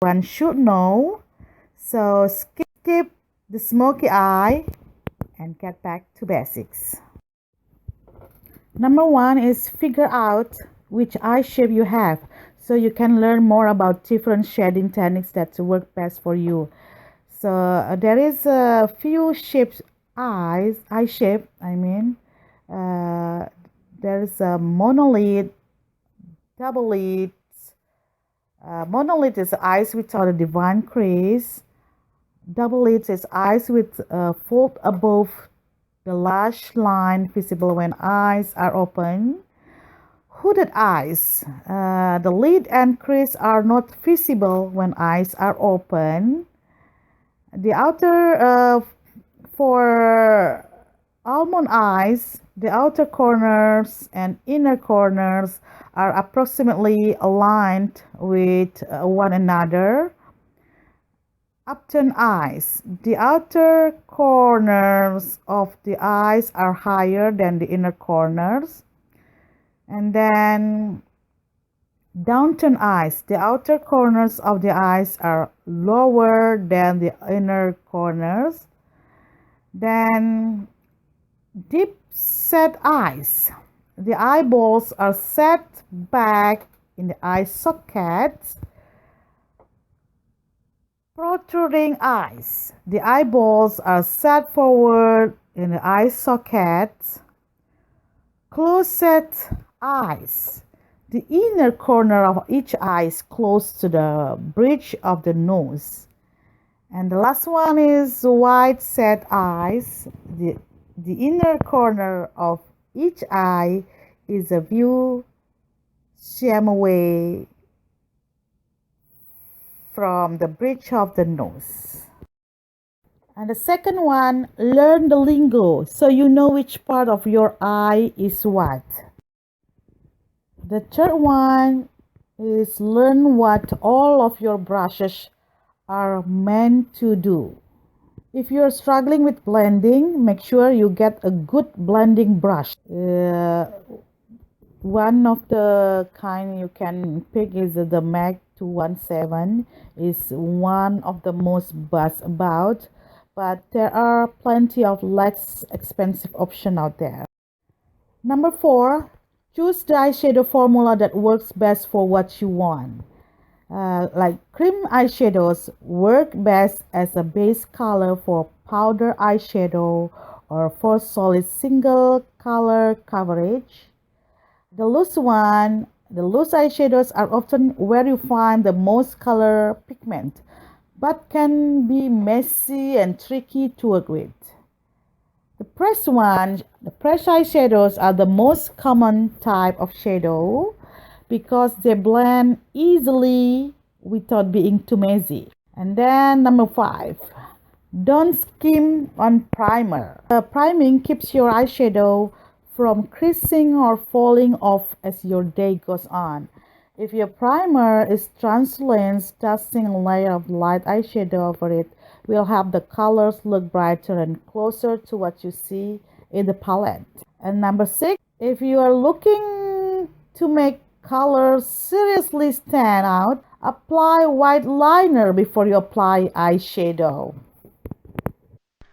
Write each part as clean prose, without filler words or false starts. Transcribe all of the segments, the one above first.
one should know. So skip the smoky eye and get back to basics. Number one is figure out which eye shape you have, so you can learn more about different shading techniques that work best for you. So there is a few shapes, eye shape. There is a monolith, double lid. Monolith is eyes without a divine crease. Double lid is eyes with a fold above the lash line visible when eyes are open. Hooded eyes. The lid and crease are not visible when eyes are open. The outer, for almond eyes, the outer corners and inner corners are approximately aligned with one another. Upturned eyes. The outer corners of the eyes are higher than the inner corners. And then downturned eyes. The outer corners of the eyes are lower than the inner corners. Then deep set eyes. The eyeballs are set back in the eye sockets. Protruding eyes. The eyeballs are set forward in the eye sockets. Close-set eyes. The inner corner of each eye is close to the bridge of the nose. And the last one is wide-set eyes. The inner corner of each eye is a view sham away from the bridge of the nose. And the second one, learn the lingo so you know which part of your eye is what. The third one is learn what all of your brushes are meant to do. If you're struggling with blending, make sure you get a good blending brush. One of the kind you can pick is the MAC 217. Is one of the most buzzed about, but there are plenty of less expensive options out there. Number 4, choose the eyeshadow formula that works best for what you want. Like cream eyeshadows work best as a base color for powder eyeshadow or for solid single color coverage. The loose eyeshadows are often where you find the most color pigment, but can be messy and tricky to work with. The pressed eyeshadows are the most common type of shadow because they blend easily without being too messy. And then number 5, don't skim on primer. Priming keeps your eyeshadow from creasing or falling off as your day goes on. If your primer is translucent, dusting a layer of light eyeshadow over it will help the colors look brighter and closer to what you see in the palette. And number 6, if you are looking to make colors seriously stand out, apply white liner before you apply eyeshadow.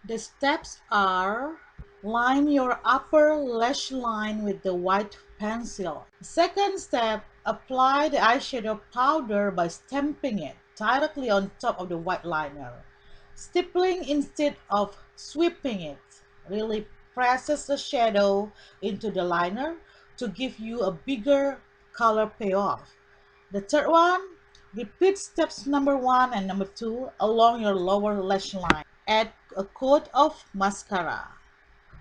The steps are: line your upper lash line with the white pencil. Second step, apply the eyeshadow powder by stamping it directly on top of the white liner. Stippling instead of sweeping it really presses the shadow into the liner to give you a bigger color payoff. The third one, repeat steps number 1 and number 2 along your lower lash line. Add a coat of mascara.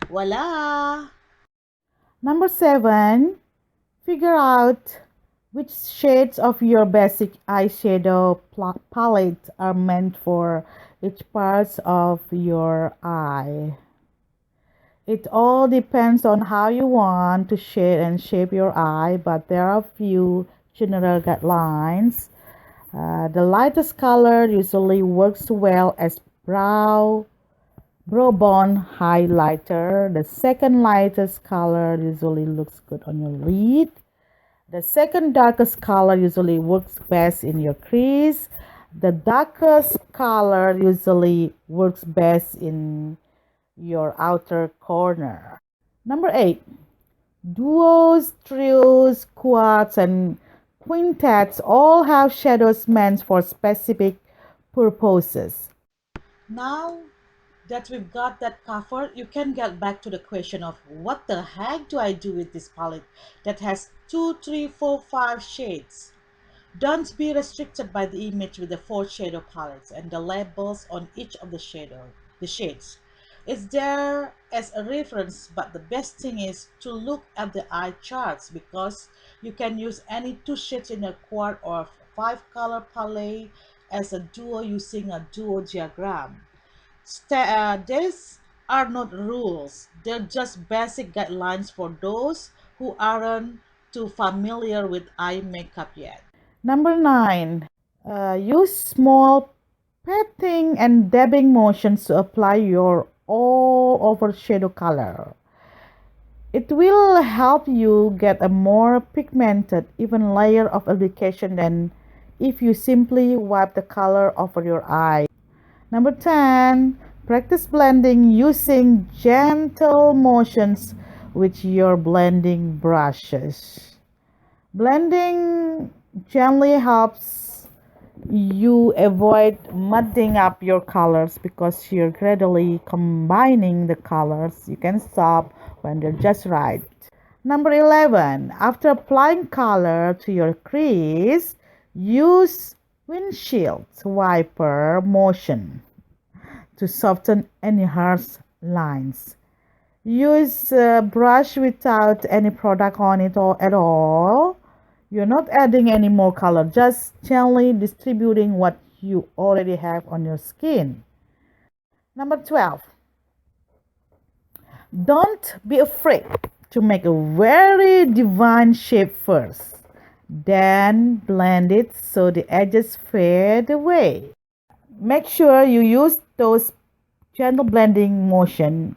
Voila! Number 7, figure out which shades of your basic eyeshadow palette are meant for each part of your eye. It all depends on how you want to shade and shape your eye, but there are a few general guidelines. The lightest color usually works well as brow bone highlighter. The second lightest color usually looks good on your lid. The second darkest color usually works best in your crease. The darkest color usually works best in your outer corner. Number 8. Duos, trios, quads, and quintets all have shadows meant for specific purposes. Now that we've got that covered, you can get back to the question of what the heck do I do with this palette that has 2, 3, 4, 5 shades? Don't be restricted by the image with the 4 shadow palettes and the labels on each of the shades. It's there as a reference, but the best thing is to look at the eye charts because you can use any 2 shades in a quad or 5 color palette as a duo using a duo diagram. These are not rules, they're just basic guidelines for those who aren't too familiar with eye makeup yet. Number 9. Use small patting and dabbing motions to apply your all over shadow color. It will help you get a more pigmented, even layer of application than if you simply wipe the color over your eye. Number 10. Practice blending using gentle motions with your blending brushes. Blending gently helps you avoid mudding up your colors because you're gradually combining the colors. You can stop when they're just right. Number 11. After applying color to your crease, use windshield wiper motion to soften any harsh lines. Use a brush without any product on it or at all. You're not adding any more color, just gently distributing what you already have on your skin. Number 12. Don't be afraid to make a very divine shape first. Then blend it so the edges fade away. Make sure you use those gentle blending motion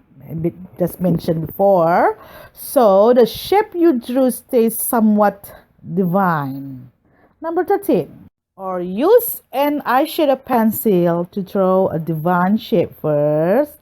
just mentioned before so the shape you drew stays somewhat divine. Number 13. Or use an eyeshadow pencil to draw a divine shape first,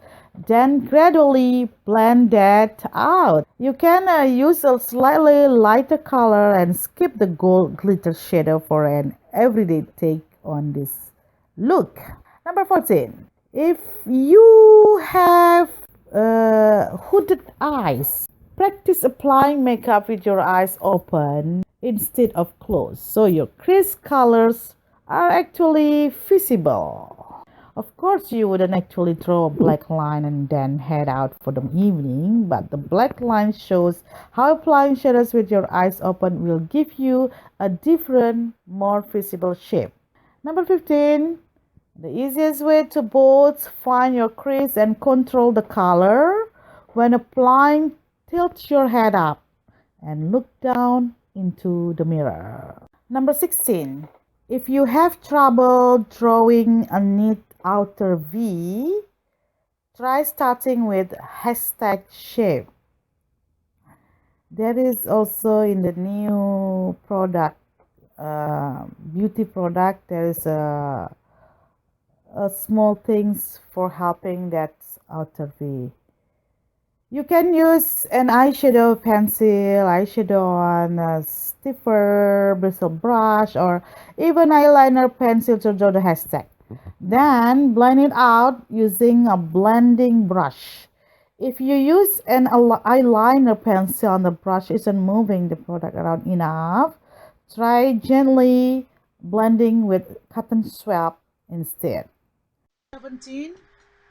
then gradually blend that out. You can use a slightly lighter color and skip the gold glitter shadow for an everyday take on this look. Number 14. If you have hooded eyes, practice applying makeup with your eyes open instead of closed so your crease colors are actually visible. Of course, you wouldn't actually draw a black line and then head out for the evening, but the black line shows how applying shadows with your eyes open will give you a different, more visible shape. Number 15. The easiest way to both find your crease and control the color when applying, tilt your head up and look down into the mirror. Number 16. If you have trouble drawing a neat outer V, try starting with hashtag shape. That is also in the new product, beauty product. There is small things for helping that outer V. You can use an eyeshadow pencil, eyeshadow on a stiffer bristle brush, or even eyeliner pencil to draw the hashtag. Then blend it out using a blending brush. If you use an eyeliner pencil and the brush isn't moving the product around enough, try gently blending with cotton swab instead. 17.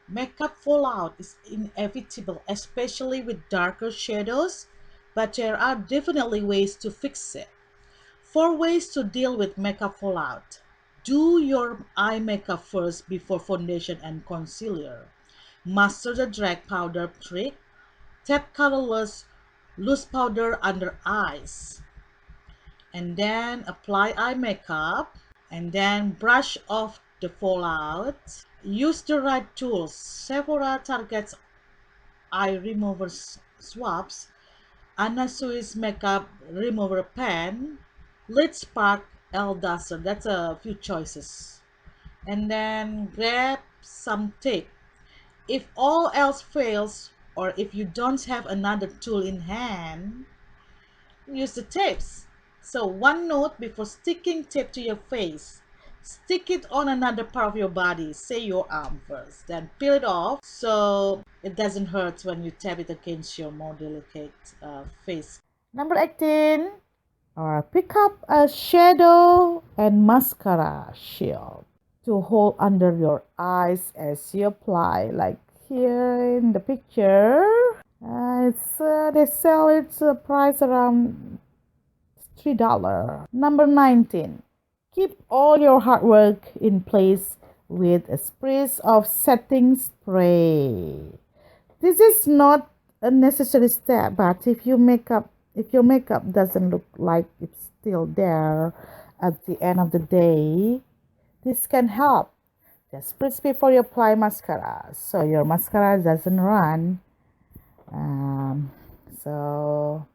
Makeup fallout is inevitable, especially with darker shadows, but there are definitely ways to fix it. 4 ways to deal with makeup fallout. Do your eye makeup first before foundation and concealer. Master the drag powder trick. Tap colorless loose powder under eyes. And then apply eye makeup. And then brush off the fallout. Use the right tools. Sephora targets eye remover swabs, Anna Sui's makeup remover pen, Lit Spark L Duster. That's a few choices. And then grab some tape. If all else fails, or if you don't have another tool in hand, use the tapes. So one note before sticking tape to your face. Stick it on another part of your body, say your arm first, then peel it off so it doesn't hurt when you tap it against your more delicate face. Number 18, or pick up a shadow and mascara shield to hold under your eyes as you apply, like here in the picture. They sell its price around $3. Number 19. Keep all your hard work in place with a spritz of setting spray. This is not a necessary step, but if your makeup doesn't look like it's still there at the end of the day, this can help. Just spritz before you apply mascara, so your mascara doesn't run. Um, so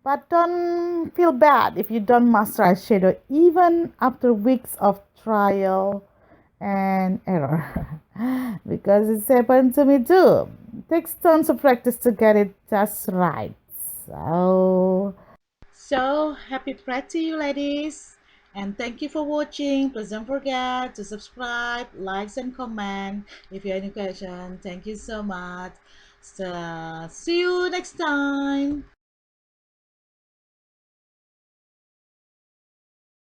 but don't feel bad if you don't master eyeshadow even after weeks of trial and error. Because it's happened to me too. It takes tons of practice to get it just right. So happy pride to you, ladies. And thank you for watching. Please don't forget to subscribe, likes, and comment. If you have any question, thank you so much. So see you next time.